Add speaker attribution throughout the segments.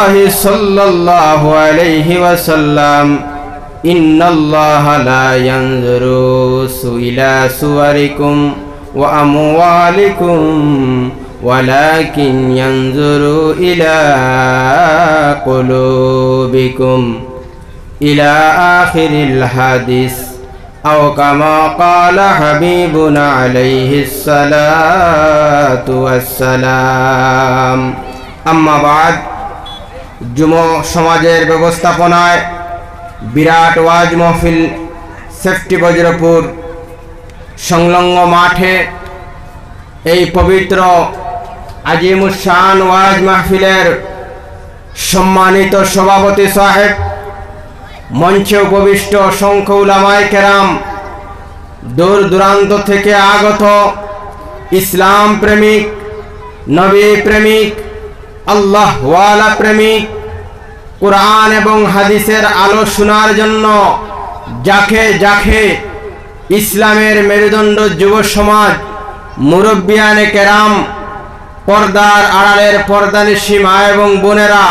Speaker 1: الله صلى الله عليه وسلم إن الله لا ينظر إلى صوركم وأموالكم ولكن ينظر إلى قلوبكم إلى آخر الحديث أو كما قال حبيبنا عليه الصلاة والسلام أما بعد যুব সমাজের ব্যবস্থাপনায় বিরাট ওয়াজ মাহফিল সেফটি বজ্রপুর সংলগ্ন মাঠে এই পবিত্র আজিমুস শান ওয়াজ মাহফিলের সম্মানিত সভাপতি সাহেব, মঞ্চে উপবিষ্ট অসংখ্য উলামায়ে কেরাম, দূর দূরান্ত থেকে আগত ইসলাম প্রেমিক, নবী প্রেমিক, আল্লাহ ওয়ালা প্রেমিক, কুরআন এবং হাদিসের আলো শোনার জন্য যাকে যাকে ইসলামের মেরুদণ্ড যুব সমাজ, মুরব্বিয়ানে কেরাম, পর্দার আড়ালের পর্দানিশী মা এবং বোনেরা,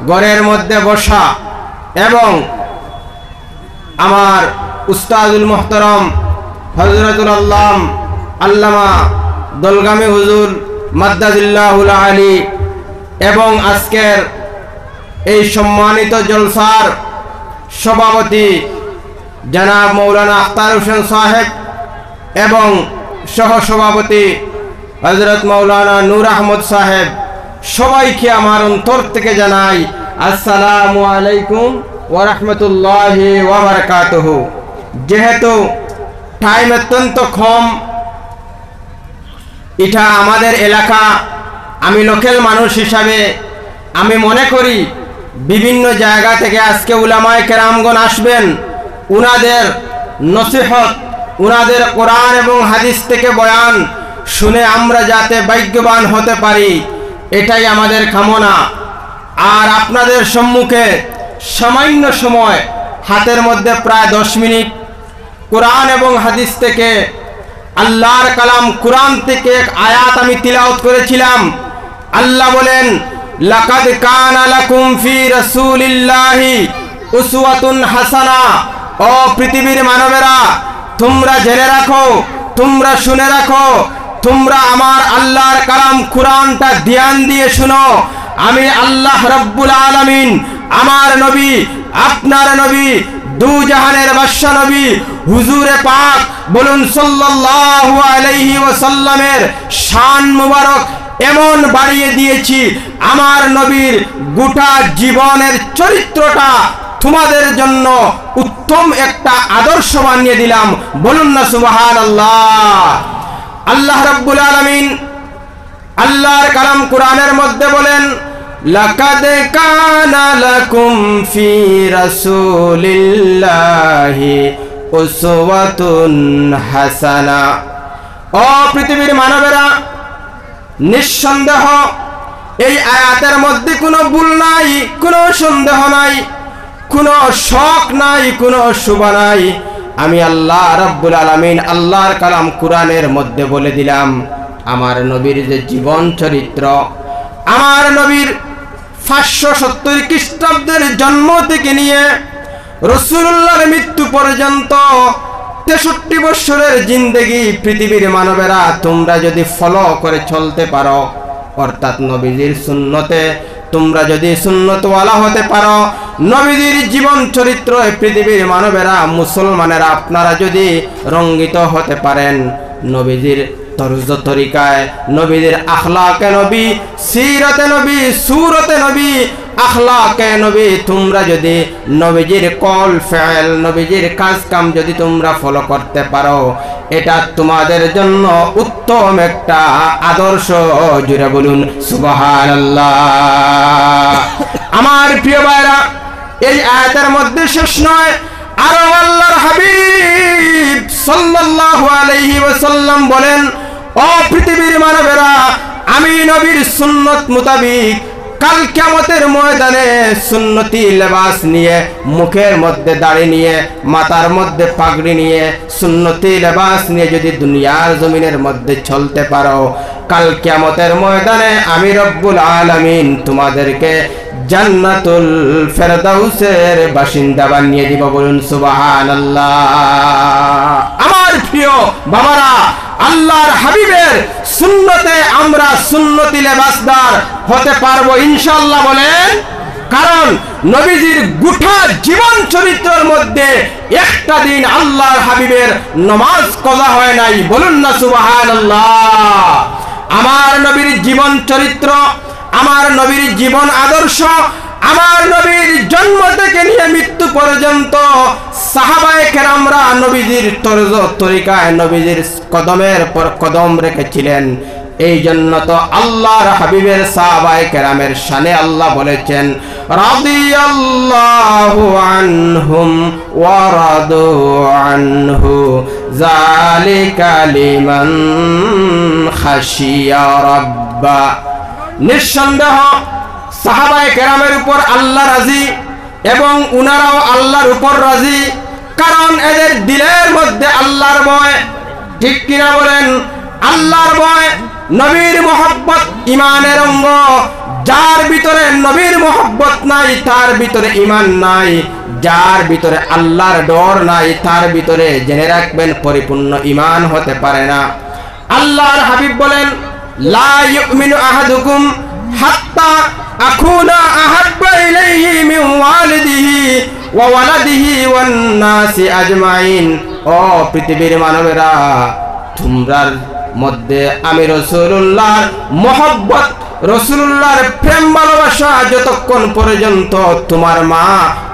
Speaker 1: ঘরের মধ্যে বসা এবং আমার উস্তাদুল মুহতারাম হযরতুল আল্লাম আল্লামা দলগামী হুজুর মাদ্দাদিল্লাহুল আলী এবং আজকের এই সম্মানিত জলসার সভাপতি জনাব মৌলানা আখতার হোসেন সাহেব এবং সহসভাপতি হযরত মৌলানা নূর আহমদ সাহেব, সবাইকে আমার অন্তর থেকে জানাই আসসালামু আলাইকুম ওয়া রাহমাতুল্লাহি ওয়া বারাকাতুহু। যেহেতু টাইম অত্যন্ত কম, এটা আমাদের এলাকা, আমি লোকাল মানুষ হিসাবে আমি মনে করি বিভিন্ন জায়গা থেকে আজকে উলামায়ে কেরামগণ আসবেন, উনাদের নসিহত, উনাদের কোরআন এবং হাদিস থেকে বয়ান শুনে আমরা যাতে ভাগ্যবান হতে পারি, এটাই আমাদের কামনা। আর আপনাদের সম্মুখে সামান্য সময়, হাতের মধ্যে প্রায় 10 মিনিট, কোরআন এবং হাদিস থেকে, আল্লাহর কালাম কোরআন থেকে এক আয়াত আমি তিলাওয়াত করেছিলাম। আল্লাহ বলেন, লাকাদ কানা লাকুম ফি রাসূলিল্লাহি উসওয়াতুন হাসানা। ও পৃথিবীর মানবেরা, তোমরা জেনে রাখো, তোমরা শুনে রাখো, তোমরা আমার আল্লাহর কালাম কোরআনটা ধ্যান দিয়ে শুনো। আমি আল্লাহ রাব্বুল আলামিন আমার নবী, আপনার নবী, দু জাহানের বাদশা নবী হুজুরে পাক বলুন সাল্লাল্লাহু আলাইহি ওয়াসাল্লামের শান মুবারক এমন বাড়িয়ে দিয়েছি, আমার নবীর গোটা জীবনের চরিত্রটা তোমাদের জন্য উত্তম একটা আদর্শ বানিয়ে দিলাম। বলুন না সুবহানাল্লাহ। আল্লাহ রাব্বুল আলামিন আল্লাহর কালাম কোরআনের মধ্যে বলেন, লাকাদ কানা লাকুম ফি রাসূলিল্লাহি উসওয়াতুন হাসানা। ও পৃথিবীর মানবেরা, নিঃসন্দেহ এই আয়াতের মধ্যে কোনো ভুল নাই, কোনো সন্দেহ নাই, কোনো শক নাই, কোনো শুভা নাই। আমি আল্লাহ রাব্বুল আলামিন আল্লাহর কালাম কোরআনের মধ্যে বলে দিলাম, আমার নবীর যে জীবন চরিত্র, আমার নবীর 570 খ্রিস্টাব্দের জন্ম থেকে নিয়ে রাসূলুল্লাহর মৃত্যু পর্যন্ত 63 বছরের জিন্দেগি পৃথিবীর মানবেরা তোমরা যদি ফলো করে চলতে পারো, অর্থাৎ নবীজির সুন্নতে তোমরা যদি সুন্নতওয়ালা হতে পারো, নবীজির জীবন চরিত্র পৃথিবীর মানবেরা, মুসলমানেরা আপনারা যদি রঙ্গিত হতে পারেন, নবীজির তরজ তরিকায়, নবীদের আখলাকে নবী, সিরতে নবী, সুরতে নবী, আখলাকে নবী, তোমরা যদি নবীজির কল ফেল, নবীজির কাজ কাম যদি তোমরা ফলো করতে পারো, এটা তোমাদের জন্য উত্তম একটা আদর্শ। জুড়ে বলুন সুবহানাল্লাহ। আমার প্রিয় ভাইরা, এই আয়াতের মধ্যে শেষ নয়, আরো আল্লাহর হাবিব সাল্লাল্লাহু আলাইহি ওয়াসাল্লাম বলেন, ও পৃথিবীর মানবেরা, আমি নবীর সুন্নত মোতাবিক কাল কিয়ামতের ময়দানে সুন্নতি লেবাস নিয়ে, মুখের মধ্যে দাড়ি নিয়ে, মাথার মধ্যে পাগড়ি নিয়ে, সুন্নতি লেবাস নিয়ে যদি দুনিয়ার জমিনের মধ্যে চলতে পারো, কাল কিয়ামতের ময়দানে আমি রব্বুল আলামিন তোমাদেরকে জান্নাতুল ফেরদাউসের বাসিন্দা বানিয়ে দিব। বলুন সুবহানাল্লাহ। আমার প্রিয় বাবারা, আল্লাহর হাবিবের সুন্নতে আমরা সুন্নতি লেবাসদার হতে পারবো ইনশাআল্লাহ বলেন। কারণ নবীজির গোটা জীবন চরিত্রের মধ্যে একটা দিন আল্লাহর হাবিবের নামাজ কজা হয় নাই। বলুন না সুবহানাল্লাহ। আমার নবীর জীবন চরিত্র, আমার নবীর জীবন আদর্শ, আমার নবীর জন্ম থেকে নিয়ে মৃত্যু পর্যন্ত সাহাবায়ে কেরামরা নবীজির তরজ তরিকায় নবীজির কদমের পর কদম রেখেছিলেন। এই জন্য তো আল্লাহর হাবিবের সাহাবায়ে কেরামের শানে আল্লাহ বলেছেন, রাদিয়াল্লাহু আনহুম ওয়া রাদু আনহু যালিকা লিমান খাশিয়া রাব্বা। নিঃসন্দেহ সাহাবায়ে কেরামের উপর আল্লাহ রাজি এবং উনারাও আল্লাহর উপর রাজি, কারণ এদের দিলের মধ্যে আল্লাহর ভয়। ঠিক কিনা বলেন? আল্লাহর ভয়, নবীর মহব্বত ইমানের অঙ্গ। যার ভিতরে নবীর মহব্বত নাই তার ভিতরে ইমান নাই, যার ভিতরে আল্লাহর ডর নাই তার ভিতরে জেনে রাখবেন পরিপূর্ণ ইমান হতে পারে না। আল্লাহর হাবিব বলেন, লা ইউমিনু আহাদুকুম হাত্তা আকুনা আহাব্বা ইলাইহি মিন ওয়ালিদিহি ওয়া ওয়ালাদিহি ওয়ান নাসি আজমাইন। ও পৃথিবীর মানবেরা, তোমরার মধ্যে আমি রাসূলুল্লাহর মহব্বত, রাসূলুল্লাহর প্রেম ভালোবাসা যতক্ষণ পর্যন্ত তোমার মা,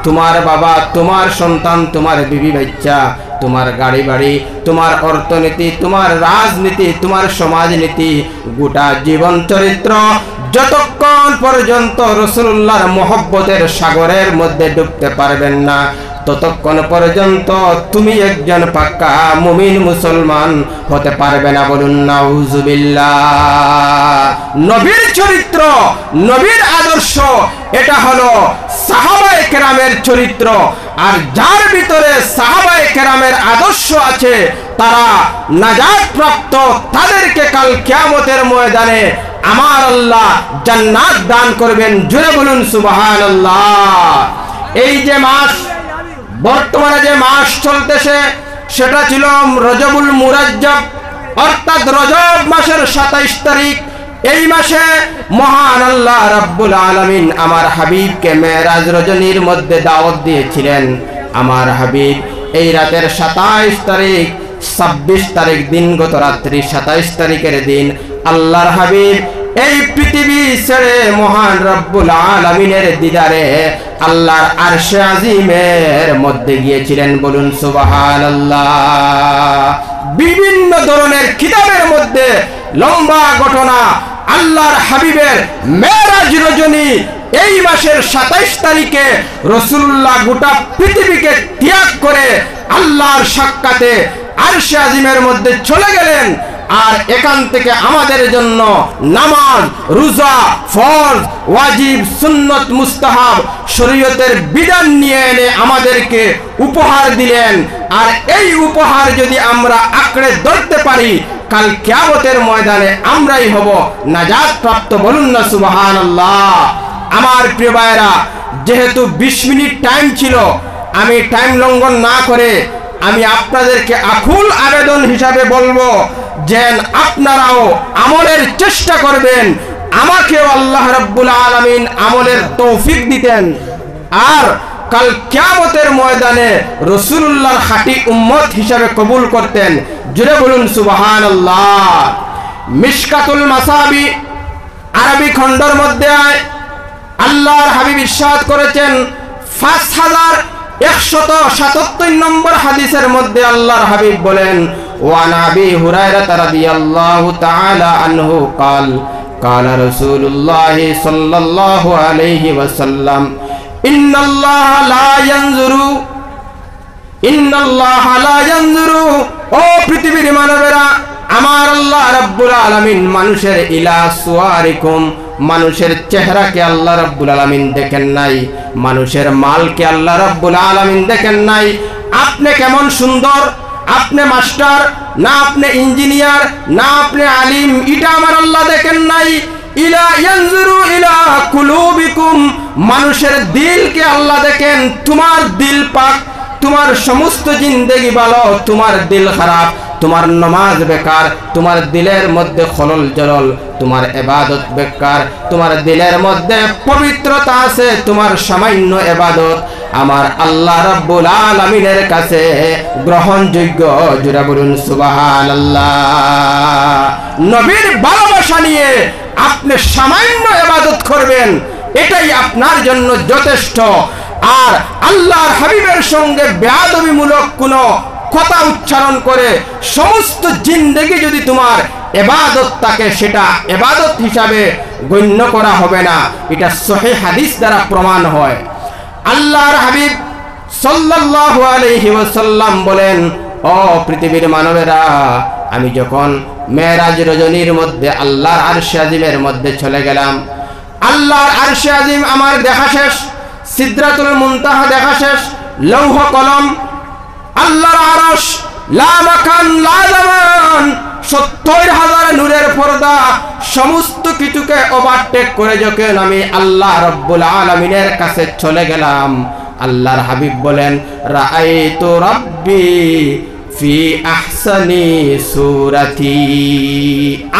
Speaker 1: তোমার বাবা, তোমার সন্তান, তোমার বিবি বাচ্চা, তোমার গাড়ি বাড়ি, তোমার অর্থনীতি, তোমার রাজনীতি, তোমার সমাজনীতি, গোটা জীবন চরিত্র যতক্ষণ পর্যন্ত রাসূলুল্লাহর মহব্বতের সাগরের মধ্যে ডুবতে পারবেন না, ততক্ষণ পর্যন্ত তুমি একজন পাক্কা মুমিন মুসলমান হতে পারবে না। বলুন নাউজুবিল্লাহ। নবীর চরিত্র, নবীর আদর্শ, এটা হলো সাহাবায়ে কেরামের চরিত্র। আর যার ভিতরে সাহাবায়ে কেরামের আদর্শ আছে তারা নাজাত প্রাপ্ত, তাদেরকে কাল কিয়ামতের ময়দানে আমার আল্লাহ জান্নাত দান করবেন। জোরে বলুন সুবহানাল্লাহ। এই যে মাস, বর্তমানে যে মাস চলতেছে সেটা ছিল রজবুল মুরাজ্জব, অর্থাৎ রজব মাসের 27 তারিখ। এই মাসে মহান আল্লাহ রাব্বুল আলামিন আমার হাবিবকে মেরাজ রজনীর মধ্যে দাওয়াত দিয়েছিলেন। আমার হাবিব এই রাতের 27 তারিখ, 26 তারিখ দিনগত রাত্রি, 27 তারিখের দিন আল্লাহর হাবিব এই পৃথিবী ছেড়ে মহান রব্বুল আলামিনের দিদারে আল্লাহর আরশে আজিমের মধ্যে গিয়েছিলেন। বলুন সুবহানাল্লাহ। বিভিন্ন ধরনের কিতাবের মধ্যে লম্বা ঘটনা আল্লাহর হাবিবের মেরাজ রজনী এই মাসের 27 তারিখে রাসূলুল্লাহ গোটা পৃথিবীকে ত্যাগ করে আল্লাহর সাক্ষাতে আরশে আজিমের মধ্যে চলে গেলেন। আর এখান থেকে আমাদের জন্য নামাজ, রোজা, ফরজ, ওয়াজিব, সুন্নত, মুস্তাহাব শরীয়তের বিধান নিয়ে এনে আমাদেরকে উপহার দিলেন। আর এই উপহার যদি আমরা আঁকড়ে ধরতে পারি, কাল কিয়ামতের ময়দানে আমরাই হব নাজাত প্রাপ্ত। বলুন না সুবহানাল্লাহ। আমার প্রিয় ভাইরা, যেহেতু 20 মিনিট টাইম ছিল, আমি টাইম লঙ্ঘন না করে আমি আপনাদেরকে আকুল আবেদন হিসাবে বলবো যে আপনারাও আমলের চেষ্টা করবেন, আমাকেও আল্লাহ রাব্বুল আলামিন আমলের তৌফিক দিতেন। আর কাল কিয়ামতের ময়দানে রাসূলুল্লাহর খাঁটি উম্মত হিসাবে কবুল করতেন। জোরে বলুন সুবহানাল্লাহ। মিশকাতুল মাসাবি আরবি খণ্ডের মধ্যে আল্লাহর হাবিব ইরশাদ করেছেন, 5177 নম্বর হাদিসের মধ্যে আল্লাহর হাবিব বলেন, ওয়া নাবি হুরায়রা রাদিয়াল্লাহু তাআলা আনহু قال قال رسول الله صلى الله عليه وسلم ان الله لا ينظر ও পৃথিবীর মানবেরা, আমার আল্লাহ রাব্বুল আলামিন মানুষের ইলা সুয়ারিকুম মানুষের চেহারাকে আল্লাহ রাব্বুল আলামিন দেখেন নাই, মানুষের মালকে আল্লাহ রাব্বুল আলামিন দেখেন নাই। আপনি কেমন সুন্দর, আপনি মাস্টার না আপনি ইঞ্জিনিয়ার না আপনি আলিম, এটা আমার আল্লাহ দেখেন নাই। ইলা ইয়ানজুরু ইলা কুলুবিকুম, মানুষের দিলকে আল্লাহ দেখেন। তোমার দিল পাক, তোমার সমস্ত জিন্দেগি ভালো, তোমার দিল খারাপ, তোমার নামাজ বেকার, তোমার দিলের মধ্যে খলল জলল, তোমার ইবাদত বেকার, তোমার দিলের মধ্যে পবিত্রতা আছে, তোমার সামান্য ইবাদত আমার আল্লাহ রাব্বুল আলামিনের কাছে গ্রহণযোগ্য। জোরে বলুন সুবহানাল্লাহ। নবীর ভালোবাসা নিয়ে আপনি সামান্য ইবাদত করবেন, এটাই আপনার জন্য যথেষ্ট। আর আল্লাহর হাবিবের সঙ্গে বেয়াদবিমূলক কোনো কথা উচ্চারণ করে সমস্ত জিন্দেগি যদি তোমার ইবাদত থাকে, সেটা ইবাদত হিসাবে গণ্য করা হবে না। এটা সহিহ হাদিস দ্বারা প্রমাণ হয়। আল্লাহর হাবিব সাল্লাল্লাহু আলাইহি ওয়াসাল্লাম বলেন, ও পৃথিবীর মানবেরা, আমি যখন মেরাজ রজনীর মধ্যে আল্লাহর আরশে আজিমের মধ্যে চলে গেলাম, আল্লাহর আরশে আজিম আমার দেখা শেষ, সিদরাতুল মুনতাহা দেখা শেষ, লৌহ কলম, আল্লাহর আরশ, লা মাকান লা জামান, ৭০,০০০ নূরের পর্দা, সমস্ত কিছুকে ওভারটেক করে যখন আমি আল্লাহ রাব্বুল আলামিনের কাছে চলে গেলাম, আল্লাহর হাবিব বলেন, রাআইতু রাব্বি ফি আহসানি সূরাতি,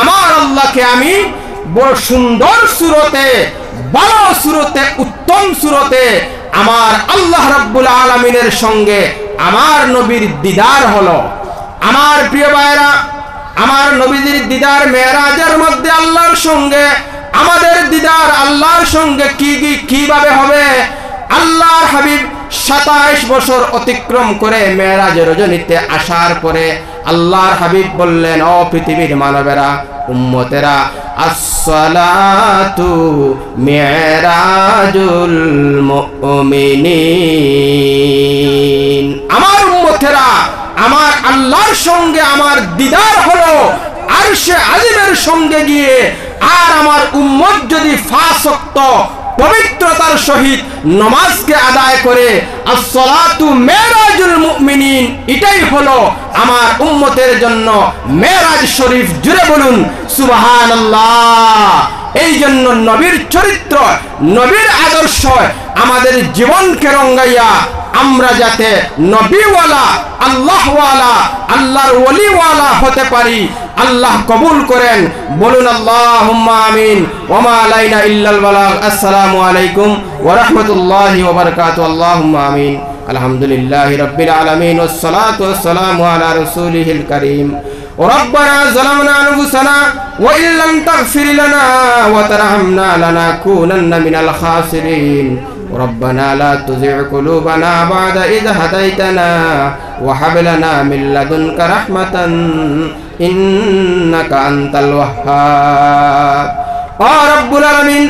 Speaker 1: আমার আল্লাহকে আমি বড় সুন্দর সূরতে, ভালো সূরতে, উত্তম সূরতে আমার আল্লাহ রাব্বুল আলামিনের সঙ্গে আমার নবীর দিদার হলো। আমার প্রিয় ভাইরা, আমার নবীজির দিদার মেরাজের মধ্যে আল্লাহর সঙ্গে আমাদের দিদার আল্লাহর সঙ্গে কিভাবে হবে? আল্লাহর হাবিব ২৭ বছর অতিক্রম করে মেরাজ রজনীতে আসার পরে আল্লাহর হাবিব বললেন, ও পৃথিবীর মানবেরা, উম্মতেরা, আসসালাতু মিরাজুল মুমিনিন, আমার উম্মতেরা, আমার আল্লাহর সঙ্গে আমার দিদার হলো আরশে আজিমের সঙ্গে গিয়ে। আর আমার উম্মত যদি ৫ ওয়াক্ত পবিত্রতার সহিত নামাজকে আদায় করে, আসসালাতু মিরাজুল মুমিনিন, এটাই হলো আমার উম্মতের জন্য মেরাজ শরীফ। জুড়ে বলুন সুবহানাল্লাহ। এই জন্য নবীর চরিত্র, নবীর আদর্শ আমাদের জীবনকে রঙ্গাইয়া আমরা যাতে নবীওয়ালা, আল্লাহওয়ালা, আল্লাহর ওলিওয়ালা হতে পারি, আল্লাহ কবুল করেন। বলুন আল্লাহুম্মা আমিন। ওয়া মা আলাইনা ইল্লাল বালাগ। আসসালামু আলাইকুম ওয়া রাহমাতুল্লাহি ওয়া বারাকাতুহু। আল্লাহুম্মা আমিন। আলহামদুলিল্লাহি রাব্বিল আলামিন ওয়াস সালাতু ওয়াস সালামু আলা রাসূলিহিল কারীম। ربنا ظلمنا أنفسنا وإن لم تغفر لنا وترحمنا لنكونن من الخاسرين. ربنا لا تزغ قلوبنا بعد إذ هديتنا وهب لنا من لدنك رحمة إنك أنت الوهاب. رب العالمين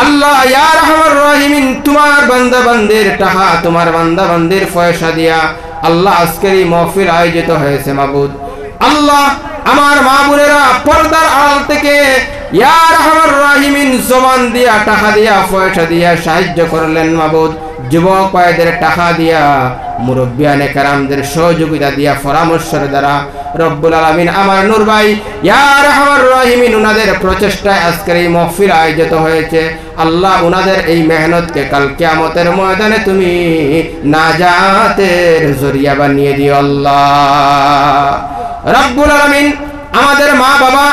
Speaker 1: আল্লাহ ইয়া রাহমান রহিমিন, তোমার বান্দা বান্দির টাকা, তোমার বান্দা বান্দির পয়সা দিয়া আল্লাহ আজকের এই মাহফিল আয়োজিত হয়েছে মাবুদ। আল্লাহ আমার মা বোনেরা পর্দার আড়াল থেকে ইয়া রাহমান রহিমিন জবান দিয়া, টাকা দিয়া, পয়সা দিয়া সাহায্য করলেন মাবুদ। যুবক ভাইদের টাকা দিয়া, মুরব্বিয়ানে কেরামদের সহযোগিতা দিয়া, পরামর্শের দ্বারা রব্বুল আলামিন আমার নূর ভাই ইয়া রাহমান রহিমিন উনাদের প্রচেষ্টায় আজকের এই মাহফিল আয়োজিত হয়েছে। আল্লাহ উনাদের এই মেহনতকে কাল কিয়ামতের ময়দানে তুমি নাজাতের জরিয়া বানিয়ে দিও আল্লাহ রব্বুল আলামিন। আমাদের মা বাবা,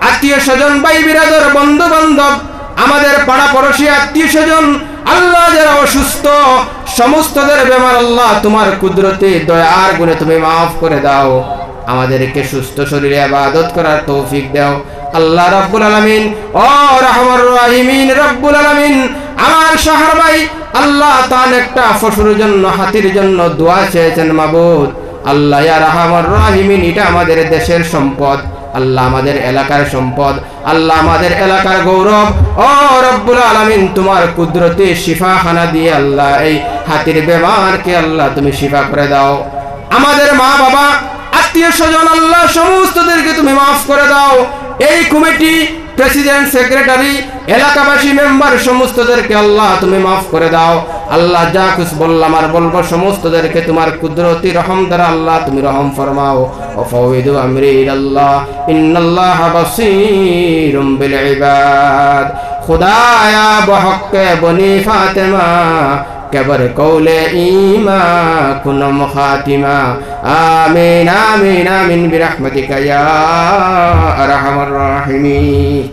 Speaker 1: আত্মীয় স্বজন, ভাই বিরাদর, বন্ধু বান্ধব, আমাদের পাড়া পড়শি আত্মীয় স্বজন, আল্লাহ যারা অসুস্থ, সমস্তদের বেমার আল্লাহ তোমার কুদরতে দয়ার গুণে তুমি মাফ করে দাও। আমাদেরকে সুস্থ শরীরে ইবাদত করার তৌফিক দাও আল্লাহ রাব্বুল আলামিন। ও রাহমান রহিমিন রব্বুল আলামিন, আমার শাহর ভাই আল্লাহ তার একটা পশুর জন্য, হাতির জন্য দোয়া চেয়েছেন মাবুদ। আল্লাহ ইয়া রাহমান রহিমিন, এটা আমাদের দেশের সম্পদ, আল্লাহ আমাদের এলাকার সম্পদ, আল্লাহ আমাদের এলাকার গৌরব। ও রব্বুল আলামিন, তোমার কুদরতে শিফাখানা দিয়ে আল্লাহ এই হাতির বেমারকে আল্লাহ তুমি শিফা করে দাও। আমাদের মা বাবা, আত্মীয় স্বজন, আল্লাহ সমস্তদেরকে তুমি মাফ করে দাও। এই কমিটি, প্রেসিডেন্ট, সেক্রেটারি, এলাকাবাসী, মেম্বার সমস্তদেরকে আল্লাহ তুমি মাফ করে দাও। আল্লাহ যা কিছু বললাম আর বলবো সমস্তদেরকে তোমার কুদরতি রহম দ্বারা আল্লাহ তুমি রহম ফরমাও। ওয়াফাউযু আমরি ইলাল্লাহ ইন্নাল্লাহা বাসীরুম বিল ইবাদ। খুদায়া বহক্কে বনি ফাতেমা কেবর কৌলে ইমা কুনম খাতিমা। আমিন আমিন আমিন বিরহমাতিকা ইয়া আরহামার রাহিমিন।